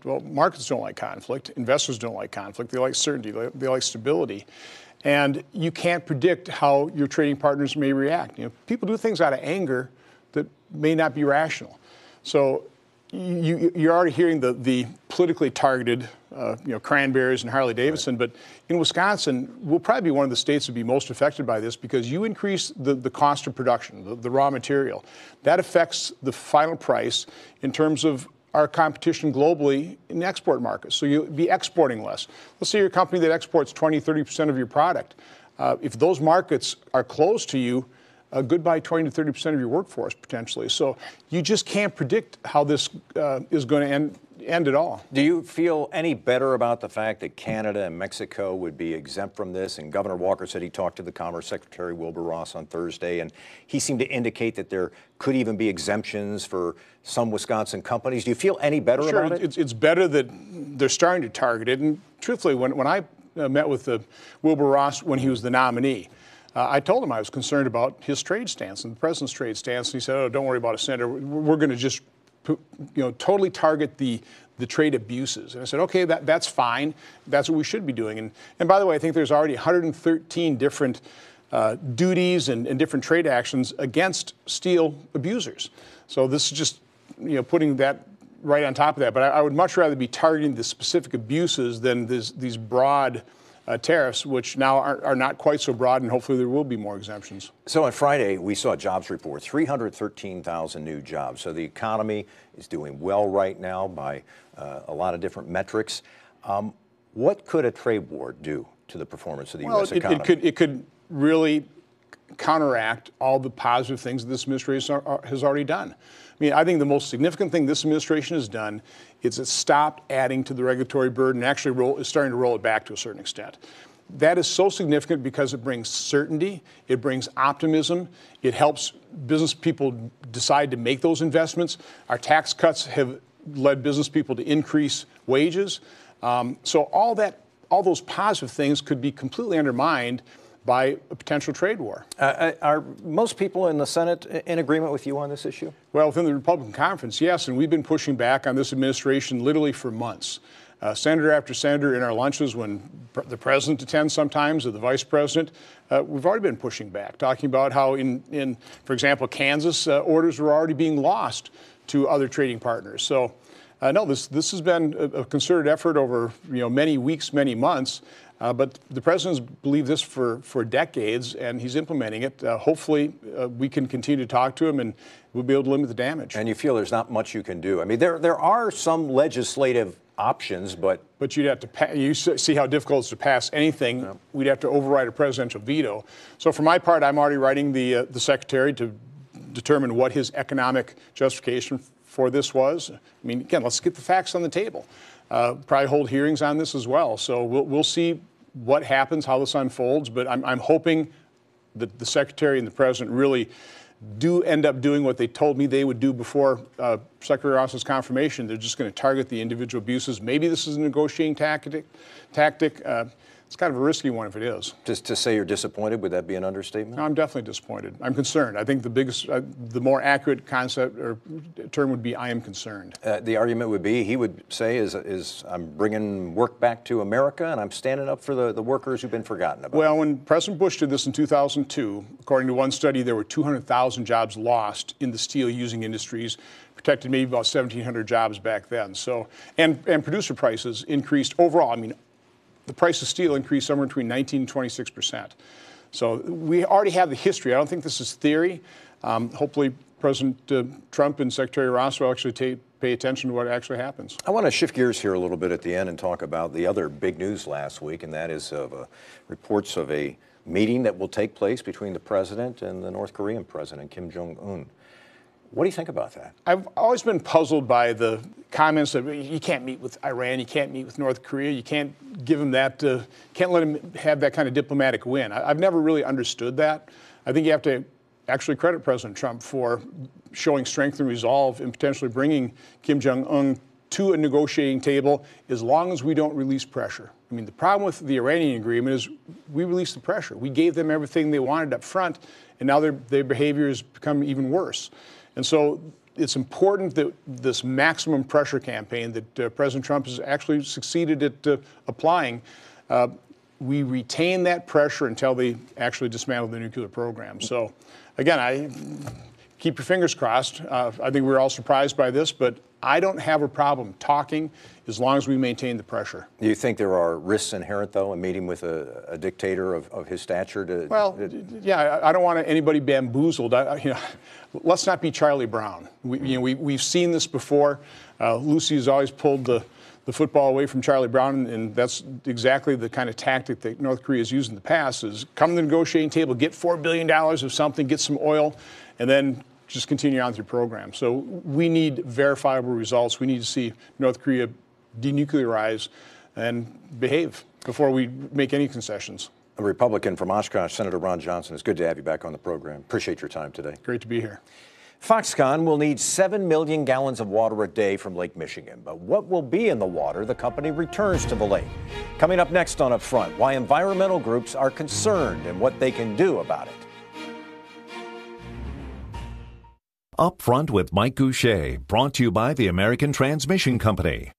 Well, markets don't like conflict. Investors don't like conflict. They like certainty. They like stability. And you can't predict how your trading partners may react. People do things out of anger that may not be rational. So you're already hearing the politically targeted, Cranberries and Harley Davidson. Right. But in Wisconsin, we'll probably be one of the states that would be most affected by this because you increase the cost of production, the raw material. That affects the final price in terms of our competition globally in export markets. So you'll be exporting less. Let's say you're a company that exports 20, 30% of your product. If those markets are closed to you, goodbye 20 to 30% of your workforce potentially. So you just can't predict how this is going to end at all. Do you feel any better about the fact that Canada and Mexico would be exempt from this? And Governor Walker said he talked to the Commerce Secretary Wilbur Ross on Thursday, and he seemed to indicate that there could even be exemptions for some Wisconsin companies. Do you feel any better about it? It's better that they're starting to target it. And truthfully, when I met with Wilbur Ross when he was the nominee, I told him I was concerned about his trade stance and the president's trade stance. And he said, "Oh, don't worry about it, Senator. We're going to just, totally target the trade abuses." And I said, "Okay, that's fine. That's what we should be doing." And by the way, I think there's already 113 different duties and different trade actions against steel abusers. So this is just, putting that right on top of that. But I would much rather be targeting the specific abuses than these broad tariffs, which now are not quite so broad, and hopefully there will be more exemptions. So on Friday, we saw a jobs report, 313,000 new jobs. So the economy is doing well right now by a lot of different metrics. What could a trade war do to the performance of the U.S. economy? It could really counteract all the positive things that this administration has already done. I think the most significant thing this administration has done is it stopped adding to the regulatory burden and actually is starting to roll it back to a certain extent. That is so significant because it brings certainty, it brings optimism, it helps business people decide to make those investments. Our tax cuts have led business people to increase wages. So all those positive things could be completely undermined by a potential trade war. Are most people in the Senate in agreement with you on this issue? Well, within the Republican conference, yes, and we've been pushing back on this administration literally for months. Senator after senator in our lunches, when the president attends sometimes, or the vice president, we've already been pushing back, talking about how for example, Kansas, orders were already being lost to other trading partners. So, no, this has been a concerted effort over many weeks, many months. But the president's believed this for decades, and he's implementing it. Hopefully, we can continue to talk to him, and we'll be able to limit the damage. And you feel there's not much you can do. There are some legislative options, but you'd have to you see how difficult it is to pass anything. Yeah. We'd have to override a presidential veto. So for my part, I'm already writing the secretary to determine what his economic justification for this was. Again, let's get the facts on the table. Probably hold hearings on this as well. So we'll see what happens, how this unfolds. But I'm hoping that the secretary and the president really do end up doing what they told me they would do before Secretary Ross's confirmation. They're just going to target the individual abuses. Maybe this is a negotiating tactic. It's kind of a risky one if it is. Just to say you're disappointed, would that be an understatement? No, I'm definitely disappointed. I'm concerned. I think the more accurate concept or term would be I am concerned. The argument would be, he would say, is I'm bringing work back to America and I'm standing up for the workers who've been forgotten about. Well, when President Bush did this in 2002, according to one study, there were 200,000 jobs lost in the steel-using industries, protected maybe about 1,700 jobs back then. So, and producer prices increased overall. The price of steel increased somewhere between 19 and 26%. So we already have the history. I don't think this is theory. Hopefully President Trump and Secretary Ross will actually pay attention to what actually happens. I want to shift gears here a little bit at the end and talk about the other big news last week, and that is reports of a meeting that will take place between the president and the North Korean president, Kim Jong-un. What do you think about that? I've always been puzzled by the comments that you can't meet with Iran, you can't meet with North Korea, you can't give them that, can't let them have that kind of diplomatic win. I've never really understood that. I think you have to actually credit President Trump for showing strength and resolve in potentially bringing Kim Jong-un to a negotiating table as long as we don't release pressure. The problem with the Iranian agreement is we released the pressure. We gave them everything they wanted up front, and now their behavior has become even worse. And so it's important that this maximum pressure campaign that President Trump has actually succeeded at applying, we retain that pressure until they actually dismantle the nuclear program. So, again, I keep your fingers crossed. I think we're all surprised by this, but I don't have a problem talking as long as we maintain the pressure. Do you think there are risks inherent, though, in meeting with a dictator of his stature? Yeah, I don't want anybody bamboozled. Let's not be Charlie Brown. We've seen this before. Lucy has always pulled the football away from Charlie Brown, and that's exactly the kind of tactic that North Korea has used in the past, is come to the negotiating table, get $4 billion of something, get some oil, and then just continue on with your program. So we need verifiable results. We need to see North Korea denuclearize and behave before we make any concessions. A Republican from Oshkosh, Senator Ron Johnson, it's good to have you back on the program. Appreciate your time today. Great to be here. Foxconn will need 7 million gallons of water a day from Lake Michigan. But what will be in the water the company returns to the lake? Coming up next on Upfront, why environmental groups are concerned and what they can do about it. Upfront with Mike Goucher, brought to you by the American Transmission Company.